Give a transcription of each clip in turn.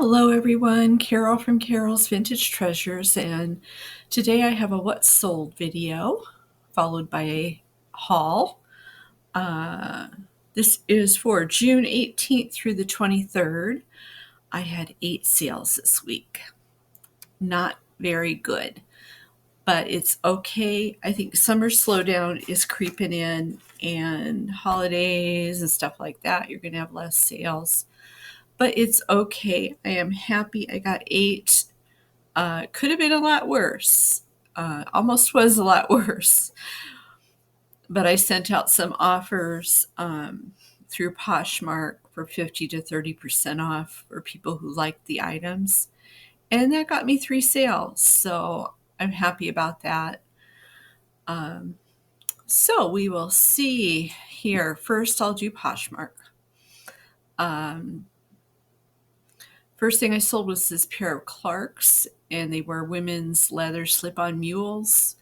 Hello everyone, Carol from Carol's Vintage Treasures, and today I have a what's sold video followed by a haul. Uh, this is for June 18th through the 23rd. I had 8 sales this week. Not very good, but it's okay. I think summer slowdown is creeping in, and holidays and stuff like that, you're going to have less sales. But it's okay. I am happy I got 8. Could have been a lot worse. Almost was a lot worse. But I sent out some offers through Poshmark for 50 to 30% off for people who liked the items. And that got me 3 sales. So I'm happy about that. So we will see here. First, I'll do Poshmark. First thing I sold was this pair of Clarks, and they were women's leather slip-on mules.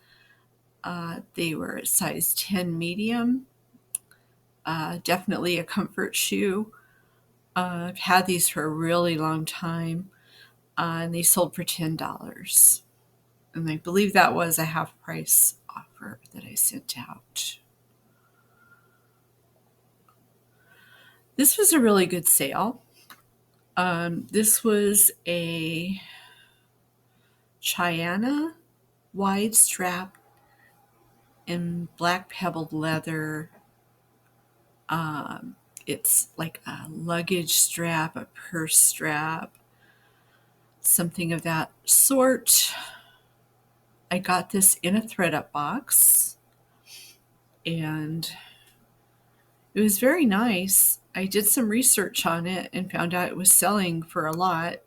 They were size 10 medium. Definitely a comfort shoe. I've had these for a really long time, and they sold for $10. And I believe that was a half price offer that I sent out. This was a really good sale. This was a China wide strap in black pebbled leather. It's like a luggage strap, a purse strap, something of that sort. I got this in a thread-up box, and it was very nice. I did some research on it and found out it was selling for a lot.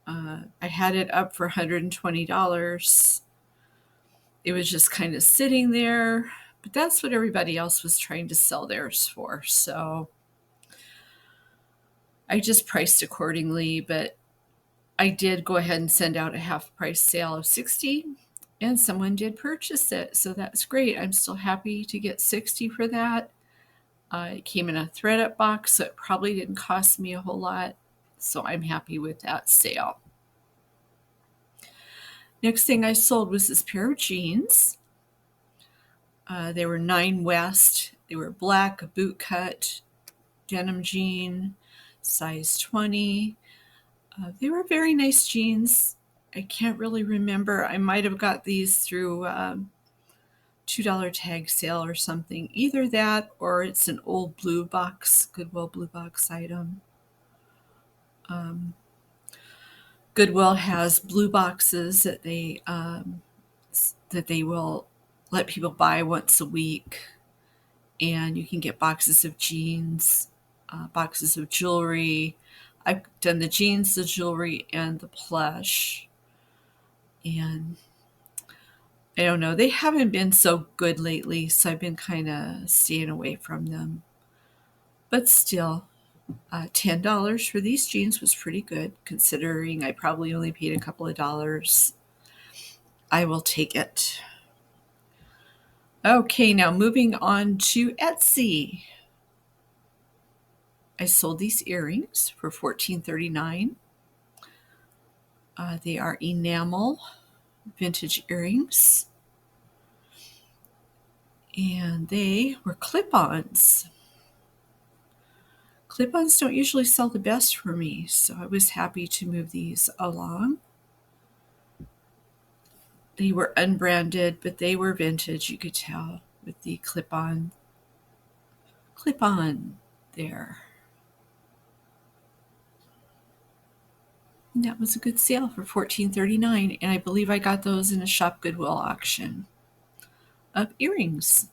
I had it up for $120. It was just kind of sitting there, but that's what everybody else was trying to sell theirs for. So I just priced accordingly, but I did go ahead and send out a half price sale of $60, and someone did purchase it. So that's great. I'm still happy to get $60 for that. It came in a thread-up box, so it probably didn't cost me a whole lot. So I'm happy with that sale. Next thing I sold was this pair of jeans. They were 9 West. They were black, bootcut, denim jean, size 20. They were very nice jeans. I can't really remember. I might have got these through $2 tag sale or something. Either that or it's an old blue box, Goodwill blue box item. Goodwill has blue boxes that they will let people buy once a week, and you can get boxes of jeans, boxes of jewelry. I've done the jeans, the jewelry, and the plush. And I don't know, they haven't been so good lately, so I've been kind of staying away from them. But still, $10 for these jeans was pretty good, considering I probably only paid a couple of dollars. I will take it. Okay, now moving on to Etsy. I sold these earrings for $14.39. They are enamel vintage earrings, and they were clip-ons. Clip-ons don't usually sell the best for me, so I was happy to move these along. They were unbranded, but they were vintage, you could tell, with the clip-on there. And that was a good sale for $14.39, and I believe I got those in a Shop Goodwill auction of earrings.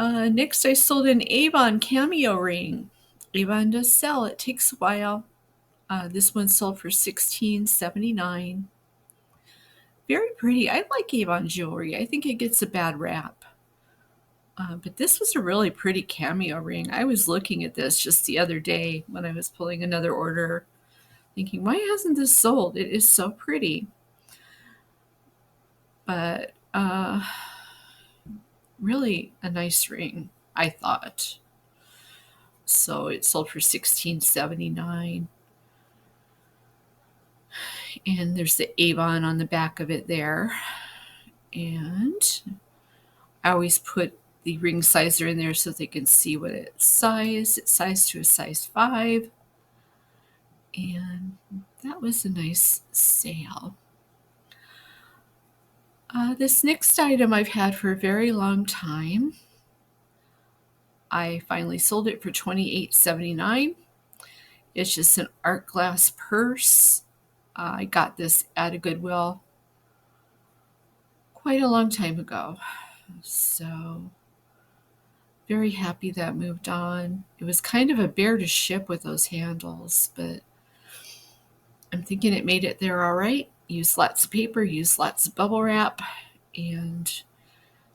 Next, I sold an Avon cameo ring. Avon does sell. It takes a while. This one sold for $16.79. Very pretty. I like Avon jewelry. I think it gets a bad rap. But this was a really pretty cameo ring. I was looking at this just the other day when I was pulling another order, thinking, why hasn't this sold? It is so pretty. But really a nice ring, I thought. So it sold for $16.79. And there's the Avon on the back of it there. And I always put the ring sizer in there so they can see what it's sized. It's sized to a size 5. And that was a nice sale. This next item I've had for a very long time. I finally sold it for $28.79. It's just an art glass purse. I got this at a Goodwill quite a long time ago. So very happy that moved on. It was kind of a bear to ship with those handles, but I'm thinking it made it there all right. Used lots of paper, used lots of bubble wrap, and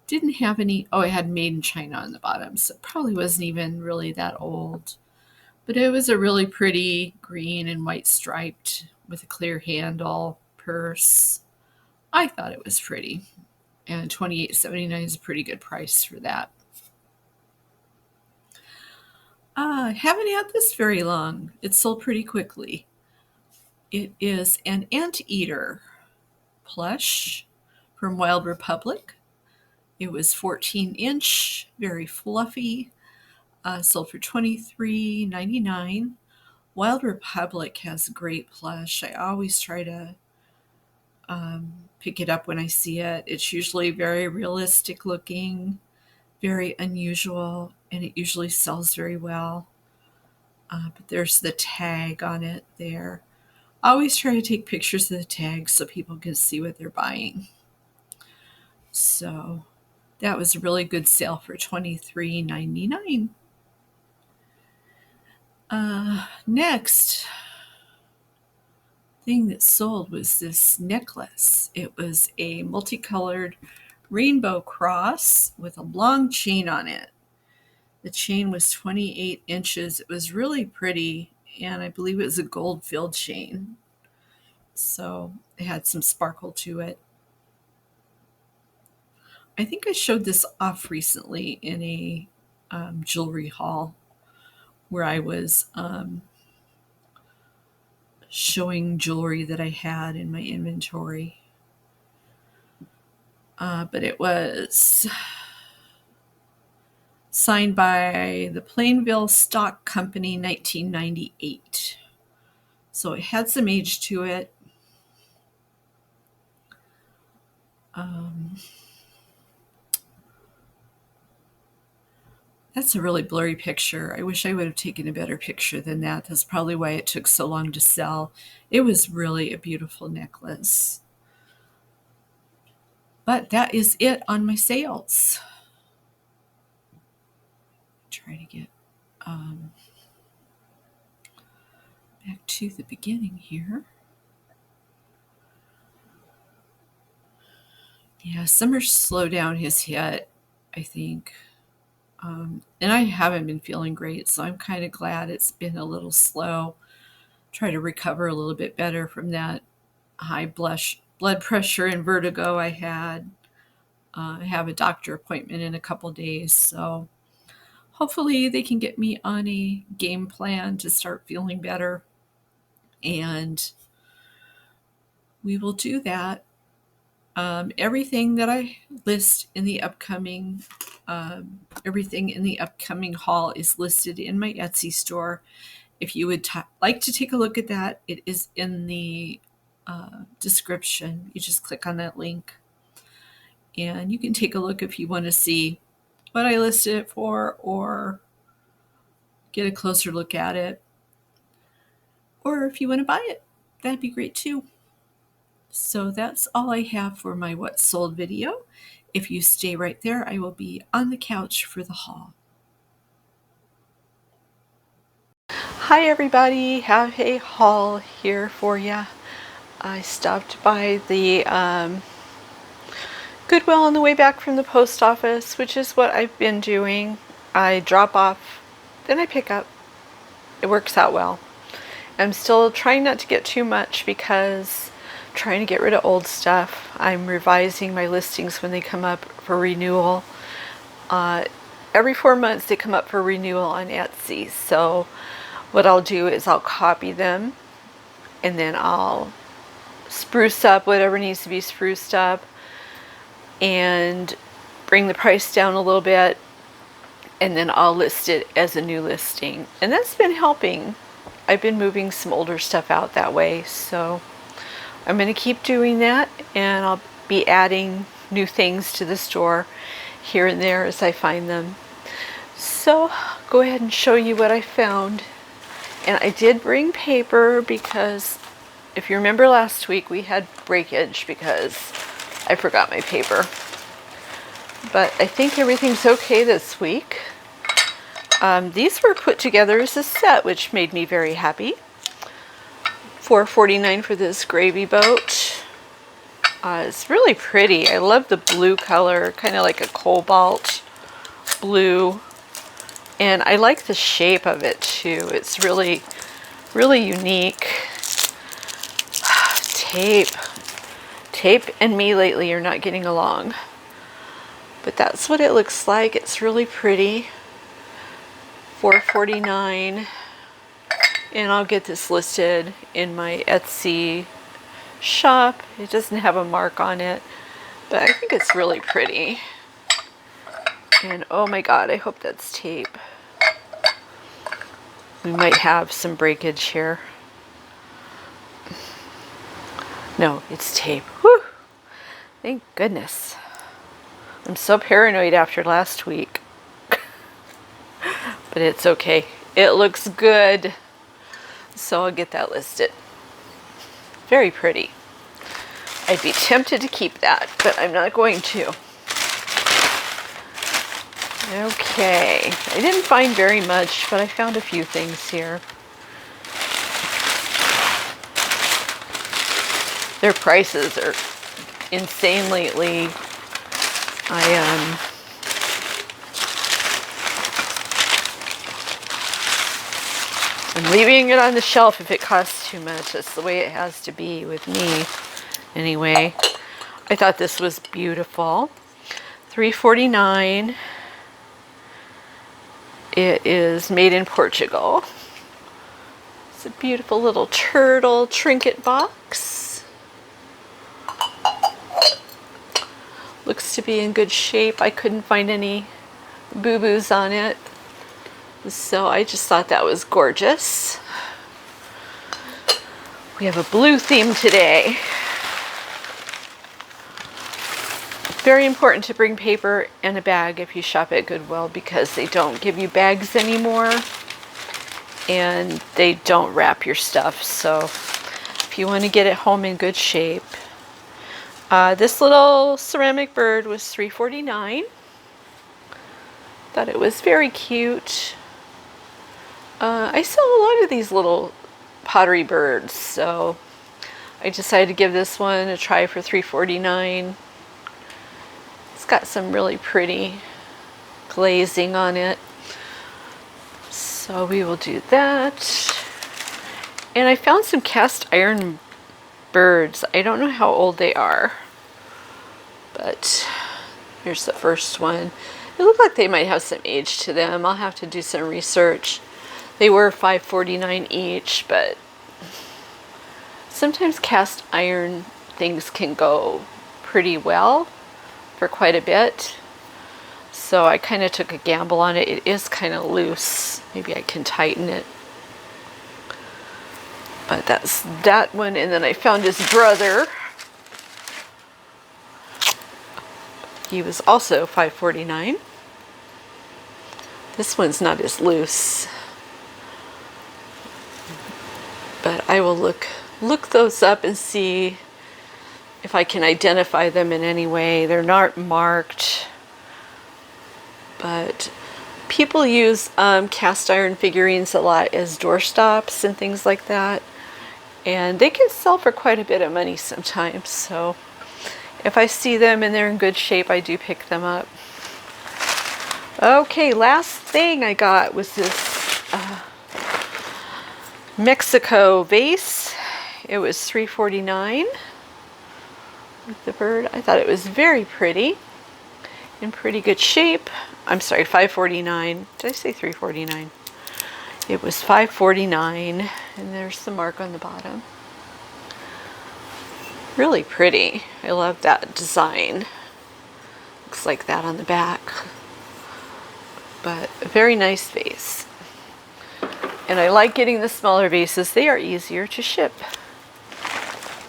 didn't have any. Oh, it had made in China on the bottom, so it probably wasn't even really that old. But it was a really pretty green and white striped with a clear handle purse. I thought it was pretty. And $28.79 is a pretty good price for that. Haven't had this very long. It sold pretty quickly. It is an anteater plush from Wild Republic. It was 14-inch, very fluffy. Sold for $23.99. Wild Republic has great plush. I always try to pick it up when I see it. It's usually very realistic looking, very unusual, and it usually sells very well. But there's the tag on it there. I always try to take pictures of the tag so people can see what they're buying. So that was a really good sale for $23.99. Next thing that sold was this necklace. It was a multicolored rainbow cross with a long chain on it. The chain was 28 inches. It was really pretty, and I believe it was a gold-filled chain. So it had some sparkle to it. I think I showed this off recently in a jewelry haul where I was showing jewelry that I had in my inventory. But it was signed by the Plainville Stock Company, 1998. So it had some age to it. That's a really blurry picture. I wish I would have taken a better picture than that. That's probably why it took so long to sell. It was really a beautiful necklace. But that is it on my sales. Try to get back to the beginning here. Yeah, summer slowdown has hit, I think. And I haven't been feeling great, so I'm kind of glad it's been a little slow. Try to recover a little bit better from that high blood pressure and vertigo I had. I have a doctor appointment in a couple days, so hopefully they can get me on a game plan to start feeling better. And we will do that. Everything that I list in the upcoming, everything in the upcoming haul is listed in my Etsy store. If you would like to take a look at that, it is in the description. You just click on that link and you can take a look if you want to see what I listed it for or get a closer look at it. Or if you want to buy it, that'd be great too. So that's all I have for my What Sold video. If you stay right there, I will be on the couch for the haul. Hi everybody, have a haul here for you. I stopped by the Goodwill on the way back from the post office, which is what I've been doing. I drop off, then I pick up. It works out well. I'm still trying not to get too much because I'm trying to get rid of old stuff. I'm revising my listings when they come up for renewal. I every 4 months they come up for renewal on Etsy. So what I'll do is I'll copy them, and then I'll spruce up whatever needs to be spruced up and bring the price down a little bit, and then I'll list it as a new listing. And that's been helping. I've been moving some older stuff out that way, so I'm going to keep doing that, and I'll be adding new things to the store here and there as I find them. So go ahead and show you what I found. And I did bring paper because if you remember last week we had breakage because I forgot my paper. But I think everything's okay this week. These were put together as a set, which made me very happy. $4.49 for this gravy boat. It's really pretty. I love the blue color, kind of like a cobalt blue. And I like the shape of it too. It's really, really unique. Tape. Tape and me lately are not getting along. But that's what it looks like. It's really pretty. $4.49. And I'll get this listed in my Etsy shop. It doesn't have a mark on it, but I think it's really pretty. And oh my god, I hope that's tape. We might have some breakage here. No, it's tape. Whew. Thank goodness. I'm so paranoid after last week. But it's okay. It looks good. So I'll get that listed. Very pretty. I'd be tempted to keep that, but I'm not going to. Okay, I didn't find very much, but I found a few things here. Their prices are insane lately. I'm leaving it on the shelf if it costs too much. That's the way it has to be with me. Anyway, I thought this was beautiful. $3.49. It is made in Portugal. It's a beautiful little turtle trinket box. Looks to be in good shape. I couldn't find any boo-boos on it. So I just thought that was gorgeous. We have a blue theme today. Very important to bring paper and a bag if you shop at Goodwill, because they don't give you bags anymore and they don't wrap your stuff. So if you want to get it home in good shape. This little ceramic bird was $3.49. Thought it was very cute. I sell a lot of these little pottery birds, so I decided to give this one a try for $3.49. It's got some really pretty glazing on it, so we will do that. And I found some cast iron birds. I don't know how old they are, but here's the first one. It looked like they might have some age to them. I'll have to do some research. They were $5.49 each, but sometimes cast iron things can go pretty well for quite a bit. So I kind of took a gamble on it. It is kind of loose. Maybe I can tighten it. But that's that one. And then I found his brother. He was also $5.49. This one's not as loose. But I will look those up and see if I can identify them in any way. They're not marked, but people use cast iron figurines a lot as doorstops and things like that, and they can sell for quite a bit of money sometimes. So if I see them and they're in good shape, I do pick them up. Okay, last thing I got was this Mexico vase. It was $3.49 with the bird. I thought it was very pretty. in pretty good shape. I'm sorry, $5.49. Did I say $3.49? It was $5.49, and there's the mark on the bottom. Really pretty. I love that design. Looks like that on the back. But a very nice vase. And I like getting the smaller vases. They are easier to ship.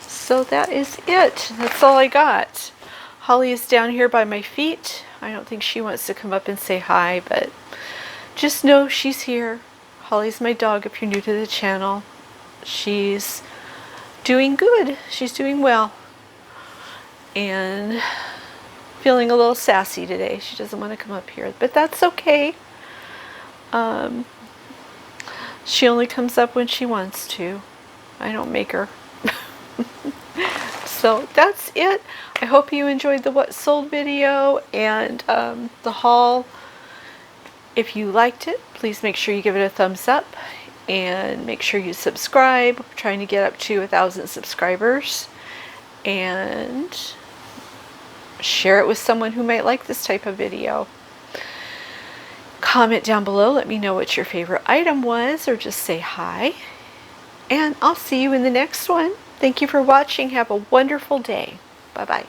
So that is it. That's all I got. Holly is down here by my feet. I don't think she wants to come up and say hi, but just know she's here. Holly's my dog if you're new to the channel. She's doing good. She's doing well. And feeling a little sassy today. She doesn't want to come up here, but that's okay. She only comes up when she wants to. I don't make her. So that's it. I hope you enjoyed the what sold video and the haul. If you liked it, please make sure you give it a thumbs up and make sure you subscribe. We're trying to get up to 1,000 subscribers, and share it with someone who might like this type of video. Comment down below, let me know what your favorite item was, or just say hi. And I'll see you in the next one. Thank you for watching. Have a wonderful day. Bye-bye.